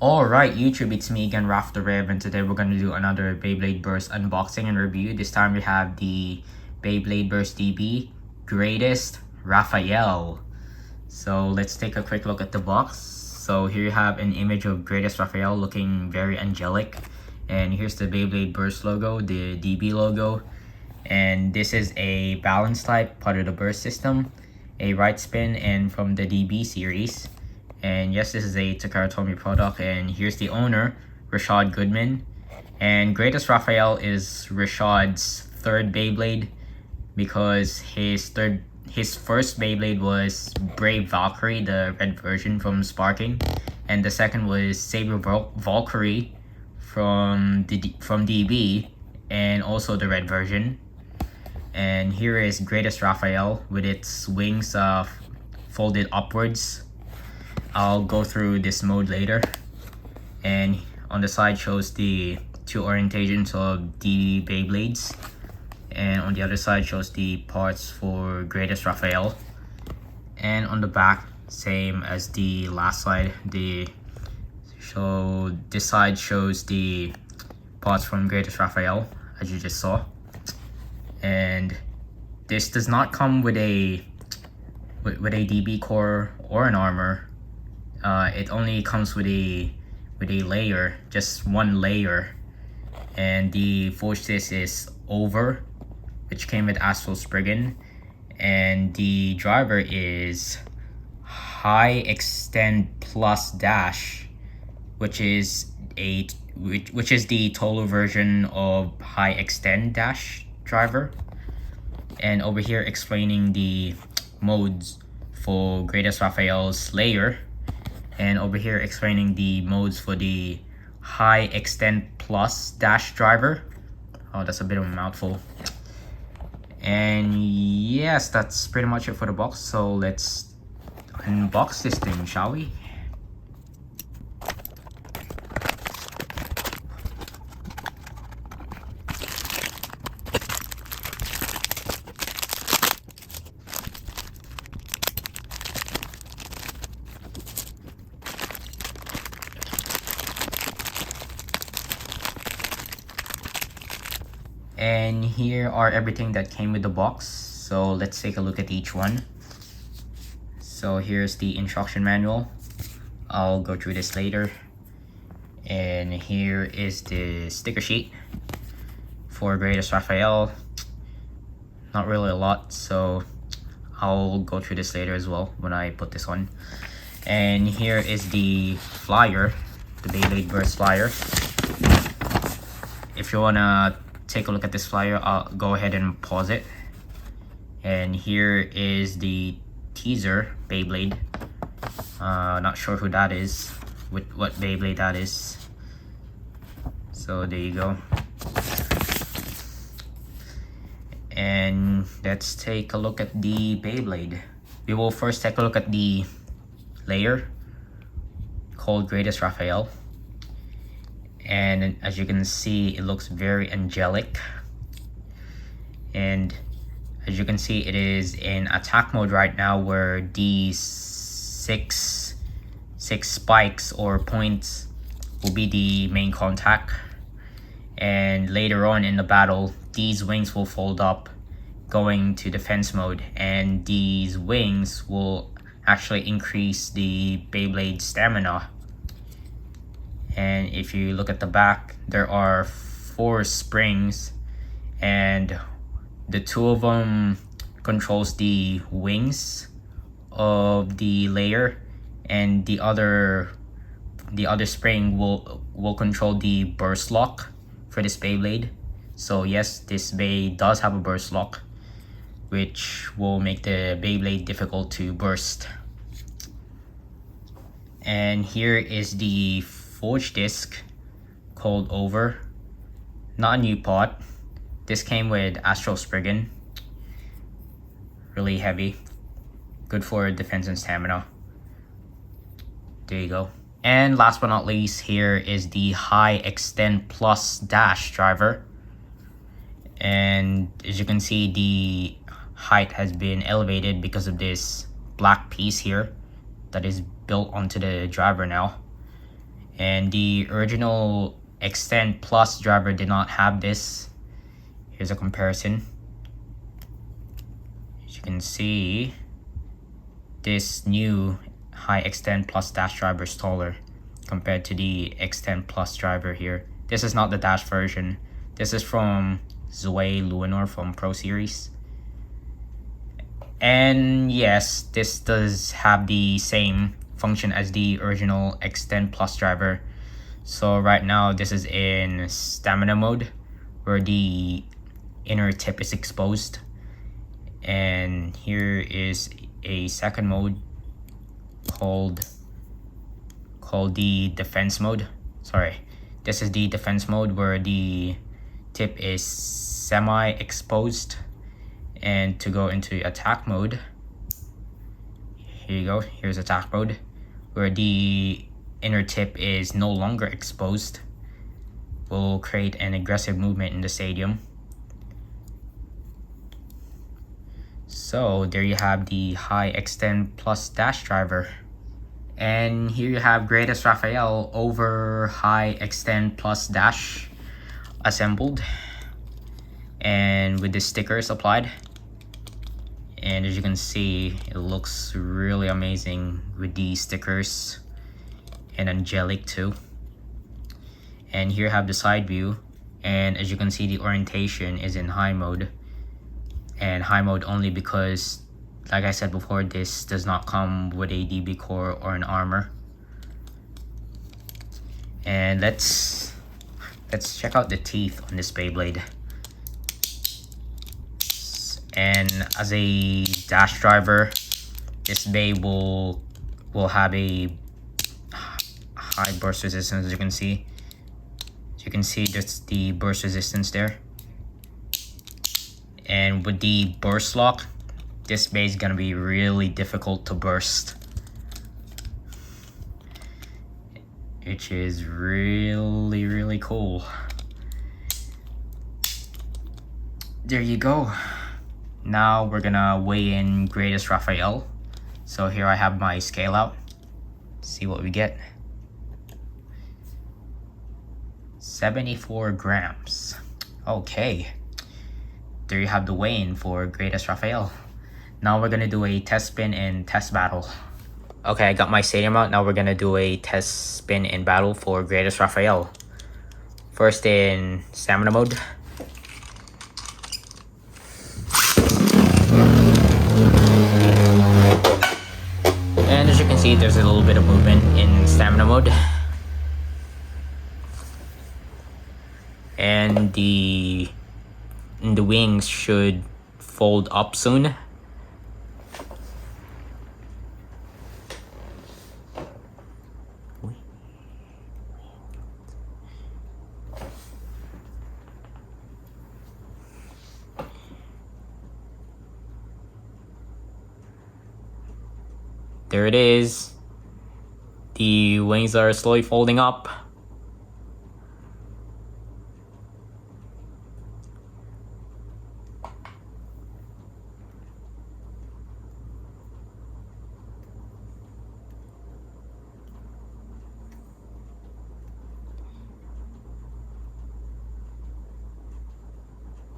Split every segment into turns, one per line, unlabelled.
Alright YouTube, it's me again, Raph the Rev, and today we're going to do another Beyblade Burst unboxing and review. This time we have the Beyblade Burst DB Greatest Raphael. So let's take a quick look at the box. So here you have an image of Greatest Raphael looking very angelic. And here's the Beyblade Burst logo, the DB logo. And this is a balance type, part of the Burst system, a right spin, and from the DB series. And yes, this is a Takara Tomy product, and here's the owner, Rashad Goodman. And Greatest Raphael is Rashad's third Beyblade because his first Beyblade was Brave Valkyrie, the red version from Sparking, and the second was Saber Valkyrie from DB, and also the red version. And here is Greatest Raphael with its wings folded upwards. I'll go through this mode later. And on the side shows the two orientations of the Beyblades, and on the other side shows the parts for Greatest Raphael. And on the back, same as the last slide, this side shows the parts from Greatest Raphael, as you just saw. And this does not come with a DB core or an armor. It only comes with a layer, just one layer, and the forge disc is Over, which came with Astral Spriggan, and the driver is High Xtend Plus Dash, which is the Tolo version of High Xtend Dash driver. And over here explaining the modes for Greatest Raphael's layer. And over here explaining the modes for the High Xtend Plus Dash driver. Oh, that's a bit of a mouthful. And yes, that's pretty much it for the box. So let's unbox this thing, shall we? And here are everything that came with the box. So let's take a look at each one. So here's the instruction manual. I'll go through this later. And here is the sticker sheet for Greatest Raphael. Not really a lot, so I'll go through this later as well when I put this on. And here is the flyer, the Beyblade Burst flyer. If you wanna take a look at this flyer, I'll go ahead and pause it. And here is the teaser Beyblade. Not sure who that is, what Beyblade that is. So there you go. And let's take a look at the Beyblade. We will first take a look at the layer called Greatest Raphael. And as you can see, it looks very angelic. And as you can see, it is in attack mode right now, where these six spikes or points will be the main contact. And later on in the battle, these wings will fold up, going to defense mode. And these wings will actually increase the Beyblade stamina. And if you look at the back, there are 4 springs, and the 2 of them controls the wings of the layer, and the other spring will control the burst lock for this Beyblade. So yes, this Bey does have a burst lock, which will make the Beyblade difficult to burst. And here is the forge disc called Over. Not a new pot. This came with Astral Spriggan. Really heavy. Good for defense and stamina. There you go. And last but not least, here is the High Xtend Plus Dash driver. And as you can see, the height has been elevated because of this black piece here that is built onto the driver now. And the original Xtend Plus driver did not have this. Here's a comparison. As you can see, this new High Xtend Plus dash driver is taller compared to the Xtend Plus driver here. This is not the dash version. This is from Zoe Luinor from Pro Series. And yes, this does have the same function as the original Xtend Plus driver. So right now this is in stamina mode, where the inner tip is exposed. And here is a second mode called the defense mode. Sorry, this is the defense mode, where the tip is semi-exposed. And to go into attack mode, here you go, here's attack mode, where the inner tip is no longer exposed. Will create an aggressive movement in the stadium. So there you have the High Xtend Plus dash driver. And here you have Greatest Raphael Over High Xtend Plus dash assembled, and with the stickers applied. And as you can see, it looks really amazing with the stickers, and angelic too. And here you have the side view, and as you can see, the orientation is in high mode. And high mode only because, like I said before, this does not come with a DB core or an armor. And let's check out the teeth on this Beyblade. And as a dash driver, this Bey will have a high burst resistance. As you can see, just the burst resistance there. And with the burst lock, this Bey is gonna be really difficult to burst, which is really cool. There you go. Now we're gonna weigh in Greatest Raphael. So here I have my scale out. See what we get. 74 grams. Okay. There you have the weigh-in for Greatest Raphael. Now we're gonna do a test spin and test battle. Okay, I got my stadium out. Now we're gonna do a test spin and battle for Greatest Raphael. First in stamina mode. And as you can see, there's a little bit of movement in stamina mode. And the wings should fold up soon. There it is. The wings are slowly folding up.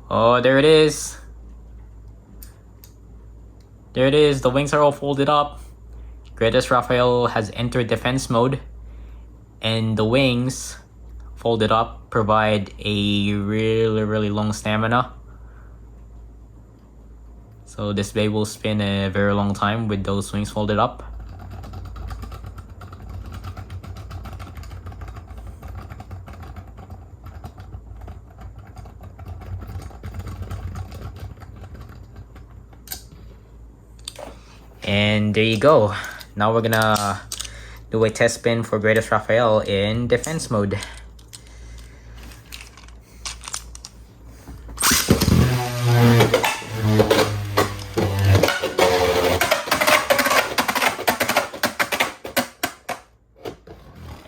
Oh, there it is. There it is. The wings are all folded up. Greatest Raphael has entered defense mode, and the wings folded up provide a really long stamina. So this Bey will spin a very long time with those wings folded up. And there you go. Now we're gonna do a test spin for Greatest Raphael in defense mode.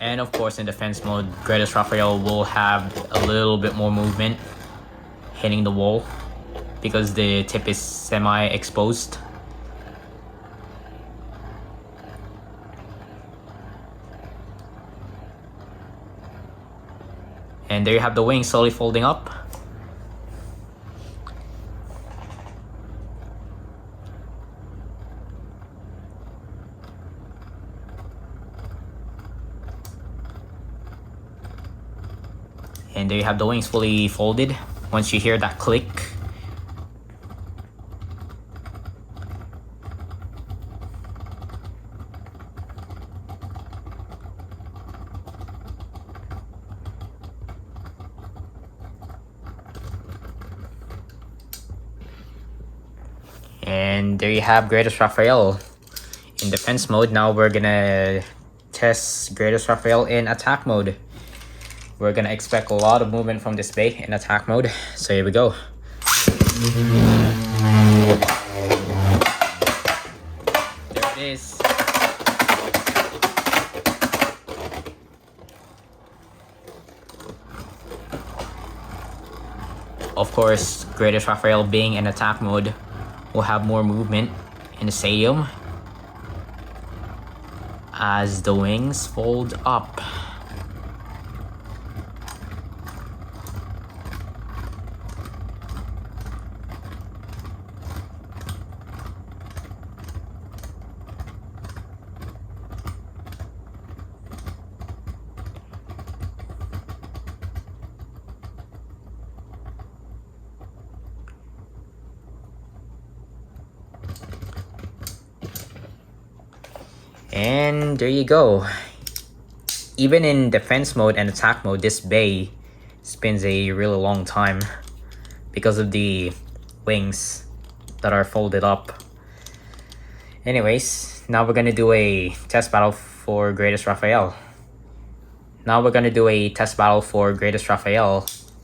And of course, in defense mode, Greatest Raphael will have a little bit more movement hitting the wall because the tip is semi-exposed. And there you have the wings slowly folding up. And there you have the wings fully folded. Once you hear that click, and there you have Greatest Raphael in defense mode. Now we're gonna test Greatest Raphael in attack mode. We're gonna expect a lot of movement from this bay in attack mode. So here we go. There it is. Of course, Greatest Raphael being in attack mode will have more movement in the stadium as the wings fold up. And there you go. Even in defense mode and attack mode, this bay spins a really long time because of the wings that are folded up. Anyways, now we're gonna do a test battle for Greatest Raphael.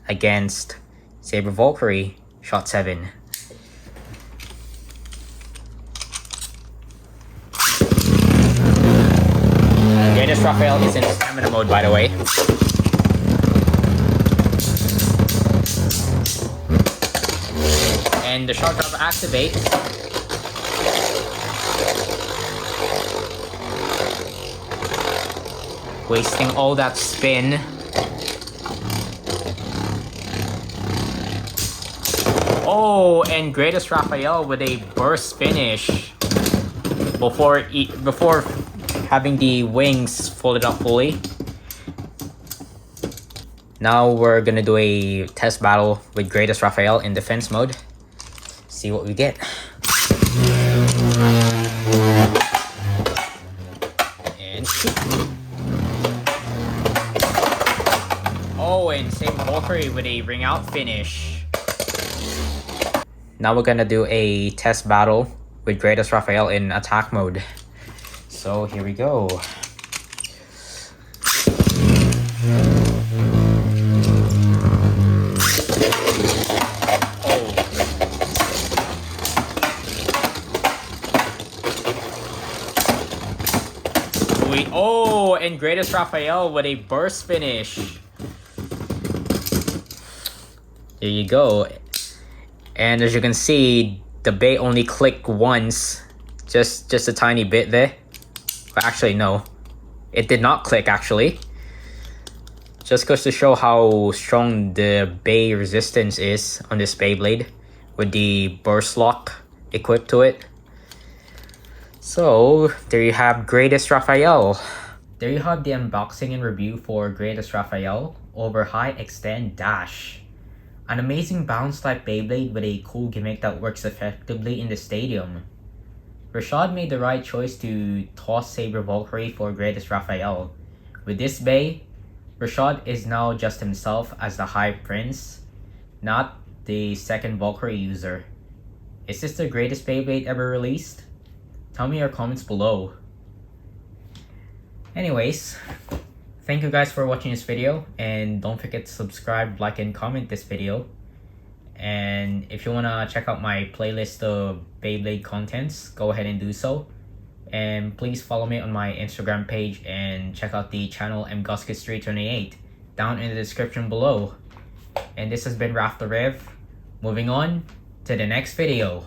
Against Saber Valkyrie Shot 7. Greatest Raphael is in stamina mode, by the way. And the shot drop activates. Wasting all that spin. Oh, and Greatest Raphael with a burst finish before having the wings folded up fully. Now we're gonna do a test battle with Greatest Raphael in defense mode. See what we get. And shoot. Oh, and same Valkyrie with a ring out finish. Now we're gonna do a test battle with Greatest Raphael in attack mode. So here we go. Oh, and Greatest Raphael with a burst finish. There you go. And as you can see, the bay only clicked once. Just a tiny bit there. But actually, no. It did not click, actually. Just goes to show how strong the bay resistance is on this Beyblade with the burst lock equipped to it. So, there you have Greatest Raphael. There you have the unboxing and review for Greatest Raphael Over High Xtend Dash. An amazing Balance Type Beyblade with a cool gimmick that works effectively in the stadium. Rashad made the right choice to toss Saber Valkyrie for Greatest Raphael. With this bay, Rashad is now just himself as the High Prince, not the second Valkyrie user. Is this the greatest Beyblade ever released? Tell me your comments below. Anyways, thank you guys for watching this video, and don't forget to subscribe, like, and comment this video. And if you want to check out my playlist of Beyblade contents, go ahead and do so. And please follow me on my Instagram page and check out the channel Ov.HXt down in the description below. And this has been Raphael Over High Xtend. Moving on to the next video.